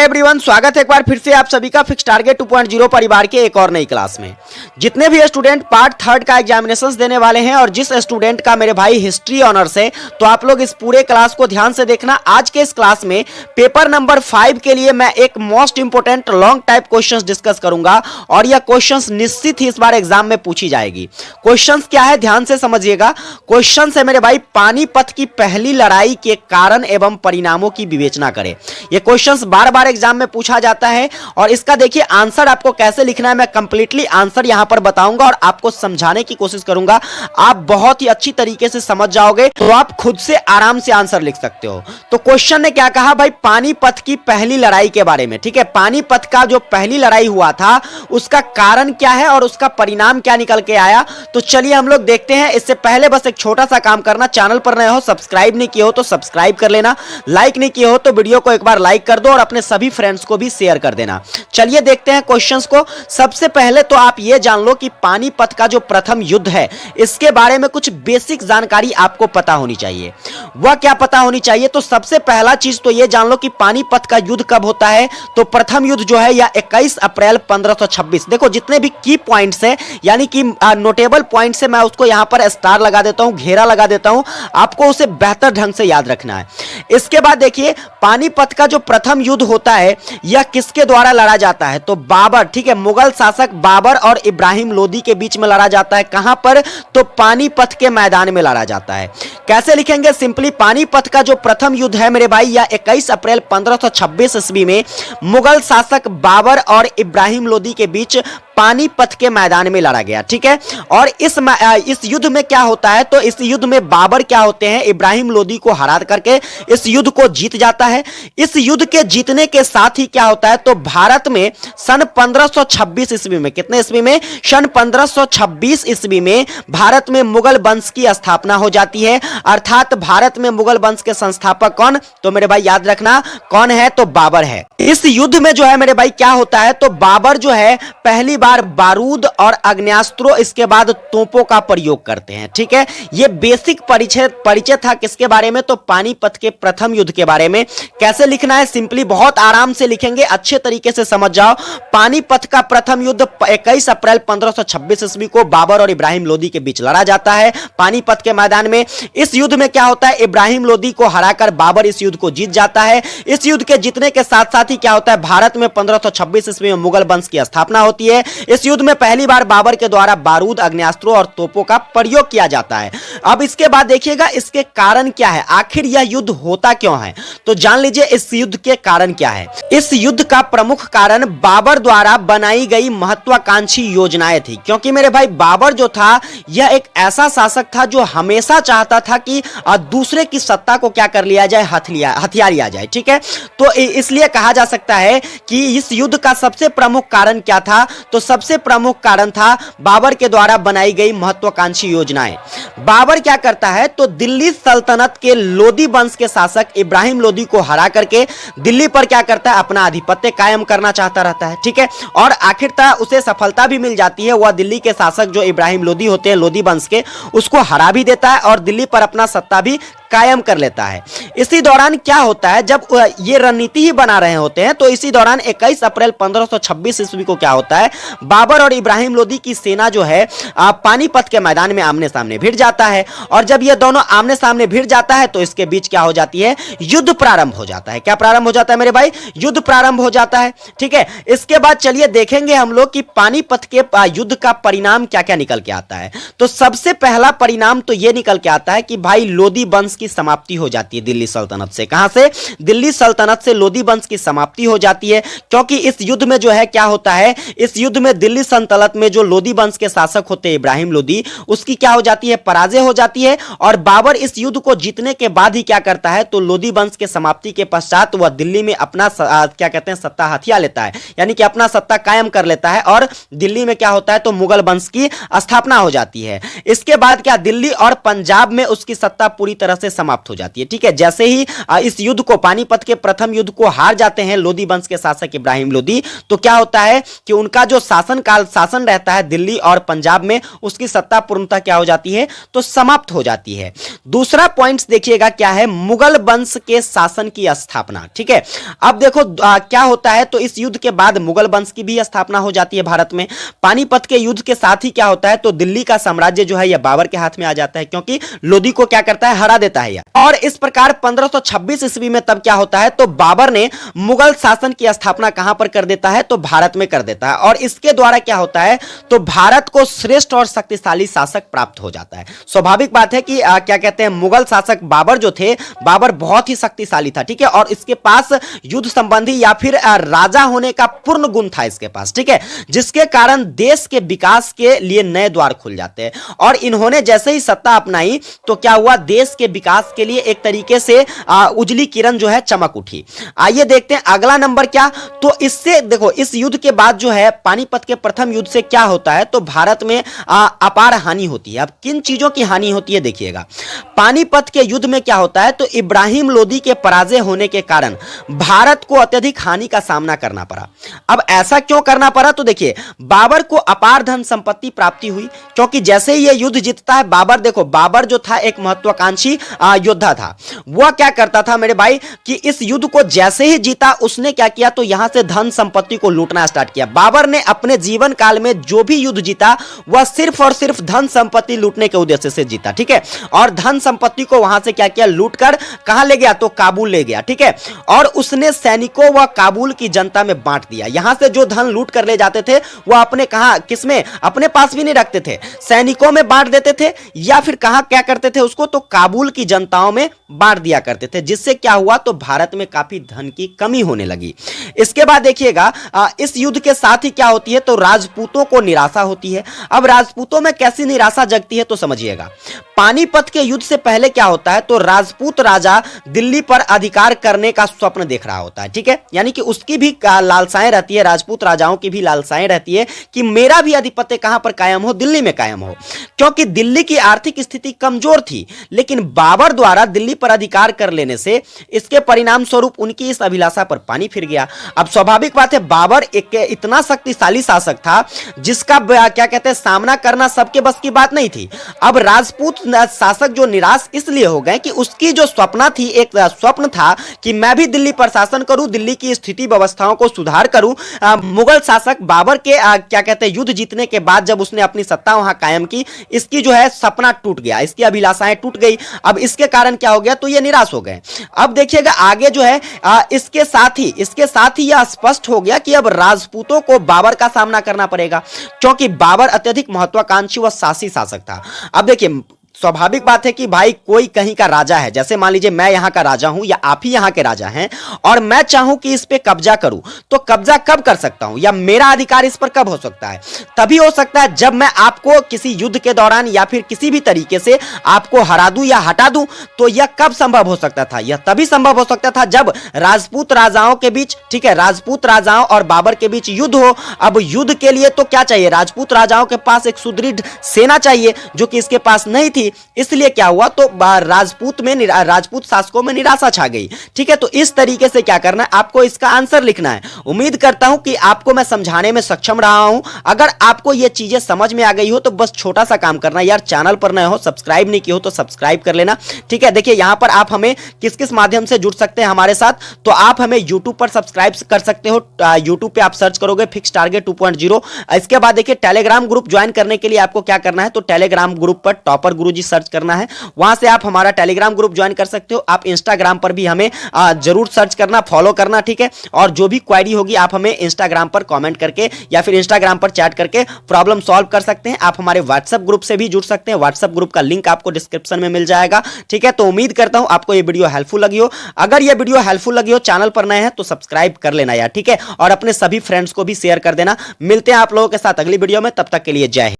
Everyone, स्वागत है एक बार फिर से आप सभी का फिक्स टारगेट 2.0 परिवार के एक और नई क्लास में। जितने भी स्टूडेंट पार्ट थर्ड का एग्जामिनेशंस देने वाले हैं और जिस स्टूडेंट का मेरे भाई हिस्ट्री ऑनर्स है, तो आप लोग इस पूरे क्लास को ध्यान से देखना। आज के इस क्लास में पेपर नंबर 5 के लिए मैं एक most important long type question discuss करूंगा और यह क्वेश्चन निश्चित ही इस बार एग्जाम में पूछी जाएगी। क्वेश्चन क्या है, ध्यान से समझिएगा। क्वेश्चन है मेरे भाई, पानीपत की पहली लड़ाई के कारण एवं परिणामों की विवेचना करें। यह क्वेश्चन बार बार एग्जाम में पूछा जाता है और इसका देखिए आंसर आपको कैसे लिखना है, मैं कंप्लीटली आंसर यहां पर बताऊंगा और आपको समझाने की कोशिश करूंगा। आप बहुत ही अच्छी तरीके से समझ जाओगे तो आप खुद से आराम से आंसर लिख सकते हो। तो क्वेश्चन ने क्या कहा भाई, पानीपत की पहली लड़ाई के बारे में। ठीक है, पानीपत का जो पहली लड़ाई हुआ था उसका कारण क्या है और उसका परिणाम क्या निकल के आया, तो चलिए हम लोग देखते हैं। इससे पहले बस एक छोटा सा काम करना, चैनल पर नए हो सब्सक्राइब नहीं किए हो तो सब्सक्राइब कर लेना, लाइक नहीं किए हो तो वीडियो को एक बार लाइक कर दो और अपने सभी फ्रेंड्स को भी शेयर कर देना। चलिए देखते हैं क्वेश्चंस को। सबसे पहले तो आप ये जान लो कि पानीपत का जो प्रथम युद्ध है इसके बारे में कुछ बेसिक जानकारी आपको पता होनी चाहिए। वह क्या पता होनी चाहिए, तो सबसे पहला चीज तो ये जान लो कि पानीपत का युद्ध कब होता है। तो प्रथम युद्ध जो है यह 21 अप्रैल 1526। देखो जितने भी की पॉइंट्स है यानी कि नोटेबल पॉइंट्स है, मैं उसको यहां पर स्टार लगा देता हूं, घेरा लगा देता हूं, आपको उसे बेहतर ढंग से याद रखना है। इसके बाद देखिए पानीपत का जो प्रथम युद्ध होता है यह किसके द्वारा लड़ा जाता है, तो बाबर, ठीक है, मुगल शासक बाबर और इब्राहिम लोदी के बीच में लड़ा जाता है। कहां पर, तो पानीपत के मैदान में लड़ा जाता है। कैसे लिखेंगे, सिंपली पानीपत का जो प्रथम युद्ध है मेरे भाई यह 21 अप्रैल 1526 ईस्वी में मुगल शासक बाबर और इब्राहिम लोदी के बीच पानीपत के मैदान में लड़ा गया। ठीक है, और इस युद्ध में क्या होता है, तो इस युद्ध में बाबर क्या होते हैं, इब्राहिम लोदी को हरा करके इस युद्ध को जीत जाता है। इस युद्ध के जीतने के साथ ही क्या होता है, तो भारत में सन 1526 ईस्वी में, कितने ईस्वी में, सन 1526 ईस्वी में भारत में मुगल वंश की स्थापना हो जाती है। अर्थात भारत में मुगल वंश के संस्थापक कौन, तो मेरे भाई याद रखना कौन है, तो बाबर है। इस युद्ध में जो है मेरे भाई क्या होता है, तो बाबर जो है पहली बार बारूद और अग्न्यास्त्रों, इसके बाद तोपों का प्रयोग करते हैं। ठीक है, यह बेसिक परिचय था किसके बारे में, तो पानीपत के प्रथम युद्ध के बारे में। कैसे लिखना है, सिंपली बहुत आराम से लिखेंगे, अच्छे तरीके से समझ जाओ। पानीपत का प्रथम युद्ध 21 अप्रैल 1526 ईस्वी को बाबर और इब्राहिम लोदी के बीच लड़ा जाता है पानीपत के मैदान में। इस युद्ध में क्या होता है, इब्राहिम लोदी को हराकर बाबर इस युद्ध को जीत जाता है। इस युद्ध के जीतने के साथ साथ ही क्या होता है, भारत में 1526 ईस्वी में मुगल वंश की स्थापना होती है। इस युद्ध में पहली बार बाबर के द्वारा बारूद, अग्न्यास्त्रों और तोपों का प्रयोग किया जाता है। अब इसके बाद देखिएगा इसके कारण क्या है, आखिर यह युद्ध होता क्यों है, तो जान लीजिए इस युद्ध के कारण क्या है। इस युद्ध का प्रमुख कारण बाबर द्वारा बनाई गई महत्वाकांक्षी योजनाएं थी। क्योंकि मेरे भाई बाबर जो था यह एक ऐसा शासक था जो हमेशा चाहता था कि दूसरे की सत्ता को क्या कर लिया जाए, हथियार लिया जाए। ठीक है, तो इसलिए कहा जा सकता है कि इस युद्ध का सबसे प्रमुख कारण क्या था, तो सबसे प्रमुख कारण था बाबर के द्वारा बनाई गई महत्वाकांक्षी योजनाएं। बाबर क्या करता है, तो दिल्ली सल्तनत के लोदी वंश के शासक इब्राहिम लोदी को हरा करके दिल्ली पर क्या करता है, अपना आधिपत्य कायम करना चाहता रहता है। ठीक है, और आखिरतः उसे सफलता भी मिल जाती है। वह दिल्ली के शासक जो इब्राहिम लोदी होते हैं, लोदी वंश के, उसको हरा भी देता है और दिल्ली पर अपना सत्ता भी कायम कर लेता है। इसी दौरान क्या होता है, जब ये रणनीति ही बना रहे होते हैं, तो इसी दौरान 21 अप्रैल 1526 ईस्वी को क्या होता है, बाबर और इब्राहिम लोदी की सेना जो है पानीपत के मैदान में आमने सामने भिड़ जाता है। और जब ये दोनों आमने सामने भिड़ जाता है तो इसके बीच क्या हो जाती है, युद्ध प्रारंभ हो जाता है। क्या प्रारंभ हो जाता है मेरे भाई, युद्ध प्रारंभ हो जाता है। ठीक है, इसके बाद चलिए देखेंगे हम लोग कि पानीपत के युद्ध का परिणाम क्या क्या निकल के आता है। तो सबसे पहला परिणाम तो यह निकल के आता है कि भाई लोदी वंश की समाप्ति हो जाती है दिल्ली सल्तनत से। कहां से, दिल्ली सल्तनत से लोदी वंश की समाप्ति हो जाती है। क्योंकि इस युद्ध में जो है क्या होता है, इस युद्ध में दिल्ली सल्तनत में जो लोदी वंश के शासक होते हैं इब्राहिम लोदी, उसकी क्या हो जाती है, पराजय हो जाती है। और बाबर इस युद्ध को जीतने के बाद ही क्या करता है, तो लोदी वंश के समाप्ति के पश्चात वह दिल्ली में अपना क्या कहते हैं, सत्ता हथिया लेता है, यानी कि अपना सत्ता कायम कर लेता है और दिल्ली में क्या होता है, तो मुगल वंश की स्थापना हो जाती है। इसके बाद क्या, दिल्ली और पंजाब में उसकी सत्ता पूरी तरह से समाप्त हो जाती है। ठीक है, जैसे ही इस युद्ध को, पानीपत के प्रथम युद्ध को हार जाते हैं लोदी वंश के शासक इब्राहिम लोदी, तो क्या होता है कि उनका जो शासन रहता है दिल्ली और पंजाब में, उसकी सत्ता पूर्णतः क्या हो जाती है, तो समाप्त हो जाती है। दूसरा पॉइंट देखिएगा क्या है, मुगल वंश के शासन की स्थापना। ठीक है, अब देखो क्या होता है, तो इस युद्ध के बाद मुगल वंश की भी स्थापना हो जाती है भारत में। पानीपत के युद्ध के साथ ही क्या होता है, तो दिल्ली का साम्राज्य जो है यह बाबर के हाथ में आ जाता है, क्योंकि लोदी को क्या करता है, हरा देता है। और इस प्रकार 1526 ईस्वी में तब क्या होता है, तो बाबर ने मुगल शासन की स्थापना कहां पर कर देता है, तो भारत में कर देता है। और इसके द्वारा क्या होता है, तो भारत को श्रेष्ठ और शक्तिशाली शासक प्राप्त हो जाता है। स्वाभाविक बात है कि क्या कहते हैं, मुगल शासक बाबर जो थे, बाबर बहुत ही शक्तिशाली था। ठीक है, और इसके पास युद्ध संबंधी या फिर राजा होने का पूर्ण गुण था इसके पास। ठीक है, जिसके कारण देश के विकास के लिए नए द्वार खुल जाते हैं। और इन्होंने जैसे ही सत्ता अपनाई तो क्या हुआ, देश के विकास के लिए एक तरीके से उजली किरण जो है चमक उठी। आइए देखते हैं अगला नंबर क्या, तो इससे देखो, इस युद्ध के बाद जो है पानीपत के प्रथम युद्ध से क्या होता है, तो भारत में अपार हानि होती है। अब किन चीजों की हानि होती है देखिएगा, पानीपत के युद्ध में क्या होता है, तो इब्राहिम लोदी के पराजय होने के कारण भारत को अत्यधिक हानि का सामना करना पड़ा। अब ऐसा क्यों करना पड़ा, तो देखिए, बाबर को अपार धन संपत्ति प्राप्ति हुई, क्योंकि जैसे ही यह युद्ध जीतता है बाबर, देखो बाबर जो था एक महत्वाकांक्षी योद्धा था। वह क्या करता था मेरे भाई, कि इस युद्ध को जैसे ही जीता उसने क्या किया, तो यहां से धन संपत्ति को लूटना स्टार्ट किया। बाबर ने अपने जीवन काल में जो भी युद्ध जीता वह सिर्फ और सिर्फ धन संपत्ति लूटने के उद्देश्य से जीता। ठीक है, और धन संपत्ति को वहां से क्या किया, लूट कर कहां ले गया, तो काबुल ले गया। ठीक है, और उसने सैनिकों व काबुल की जनता में बांट दिया। यहां से जो धन लूट कर ले जाते थे वह अपने कहां, किसमें, अपने पास भी नहीं रखते थे, सैनिकों में बांट देते थे, या फिर कहां क्या करते थे उसको, तो काबुल की जनताओं में बांट दिया करते थे। जिससे क्या हुआ, तो भारत में काफी धन की कमी होने लगी। इसके बाद देखिएगा, इस युद्ध के साथ ही क्या होती है, तो राजपूतों को निराशा होती है। अब राजपूतों में कैसी निराशा जगती है, तो समझिएगा, पानीपत के युद्ध से पहले क्या होता है, तो राजपूत राजा दिल्ली पर अधिकार करने का स्वप्न देख रहा होता है। ठीक है, यानी कि उसकी भी लालसाएं रहती है, राजपूत राजाओं की भी लालसाएं रहती है कि मेरा भी आधिपत्य कहां पर कायम हो, दिल्ली में कायम हो, क्योंकि दिल्ली की आर्थिक स्थिति कमजोर थी। लेकिन बाबर द्वारा दिल्ली पर अधिकार कर लेने से इसके परिणाम स्वरूप उनकी इस अभिलाषा पर पानी फिर गया। अब स्वाभाविक बात है, बाबर एक इतना शक्तिशाली शासक था जिसका क्या कहते हैं, सामना करना सबके बस की बात नहीं थी। अब राजपूत शासक जो निराश इसलिए हो गए कि उसकी जो स्वप्न थी, एक स्वप्न था कि मैं भी दिल्ली पर शासन करूं, दिल्ली की स्थिति व्यवस्थाओं को सुधार करूं। मुगल शासक बाबर के क्या कहते हैं, युद्ध जीतने के बाद जब उसने अपनी सत्ता वहां कायम की, इसकी जो है सपना टूट गया, इसकी अभिलाषाएं टूट गई। अब इसके कारण क्या हो गया, तो ये निराश हो गए। अब देखिएगा आगे जो है, इसके साथ ही यह स्पष्ट हो गया कि अब राजपूतों को बाबर का सामना करना पड़ेगा, क्योंकि बाबर अत्यधिक महत्वाकांक्षी व साहसी शासक था। अब देखिए, स्वाभाविक बात है कि भाई कोई कहीं का राजा है, जैसे मान लीजिए मैं यहां का राजा हूं या आप ही यहां के राजा हैं, और मैं चाहूं कि इस पे कब्जा करूं, तो कब्जा कब कर सकता हूं, या मेरा अधिकार इस पर कब हो सकता है, तभी हो सकता है जब मैं आपको किसी युद्ध के दौरान या फिर किसी भी तरीके से आपको हरा दूं या हटा दूं। तो यह कब संभव हो सकता था, यह तभी संभव हो सकता था जब राजपूत राजाओं के बीच, ठीक है, राजपूत राजाओं और बाबर के बीच युद्ध हो। अब युद्ध के लिए तो क्या चाहिए, राजपूत राजाओं के पास एक सुदृढ़ सेना चाहिए, जो कि इसके पास नहीं थी। इसलिए क्या हुआ, तो राजपूत शासकों में निराशा छा गई। ठीक है, तो इस तरीके से क्या करना है, आपको इसका आंसर लिखना है। उम्मीद करता हूं कि आपको मैं समझाने में सक्षम रहा हूं। अगर आपको ये चीजें समझ में आ गई हो तो बस छोटा सा काम करना यार, चैनल पर नए हो, सब्सक्राइब नहीं किया हो तो सब्सक्राइब कर लेना। ठीक है, देखिए यहां पर आप हमें किस किस माध्यम से जुड़ सकते हैं हमारे साथ, तो आप हमें यूट्यूब पर सब्सक्राइब कर सकते हो। यूट्यूब पे आप सर्च करोगे फिक्स टारगेट 2.0। इसके बाद देखिए टेलीग्राम ग्रुप ज्वाइन करने के लिए आपको क्या करना है, तो टेलीग्राम ग्रुप पर टॉपर गुरुजी सर्च करना है, वहां से आप हमारा टेलीग्राम ग्रुप ज्वाइन कर सकते हो। आप इंस्टाग्राम पर भी हमें जरूर सर्च करना, फॉलो करना। ठीक है, और जो भी क्वेरी होगी आप हमें इंस्टाग्राम पर कमेंट करके या फिर इंस्टाग्राम पर चैट करके प्रॉब्लम सॉल्व कर सकते हैं। आप हमारे व्हाट्सएप ग्रुप से भी जुड़ सकते हैं, व्हाट्सएप ग्रुप का लिंक आपको डिस्क्रिप्शन में मिल जाएगा। ठीक है, तो उम्मीद करता हूं आपको ये वीडियो हेल्पफुल लगी हो। अगर ये वीडियो हेल्पफुल लगी हो, चैनल पर नए हैं तो सब्सक्राइब कर लेना यार। ठीक है, और अपने सभी फ्रेंड्स को भी शेयर कर देना। मिलते हैं आप लोगों के साथ अगली वीडियो में, तब तक के लिए जय हिंद।